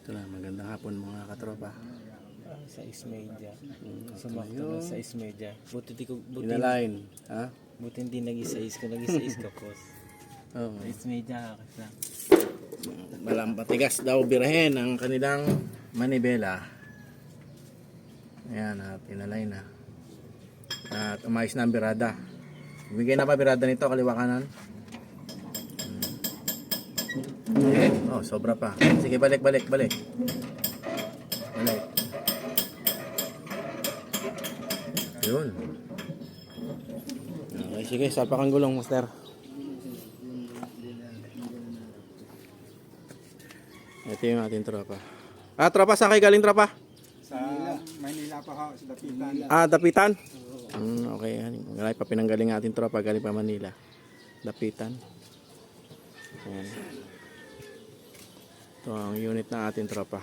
Ito na, magandang hapon mga katropa. Sa Ismedia. Ito Sumakto yun. na sa Ismedia. Inalain. Ha? Buti hindi nag-isa-is ka. Nag-isa-is ka, boss. Oo. Sa Ismedia, akit lang. Malampatigas daw birahin ang kanilang manibela. Ayan, at inalay na. At umayos na ang birada. Bigay na pa birada nito, kaliwa kanan. Okay. Oh, sobra pa. Sige, balik. Balik. Yun. Okay, sige, salpak ang gulong, master. Ito yung ating tropa. Tropa, saan kayo galing, tropa? Sa Manila pa ho, sa Dapitan. Dapitan? Okay, ngayon pa pinanggaling ating tropa, galing pa Manila. Dapitan. Ayan. Ito ang unit ng ating tropa.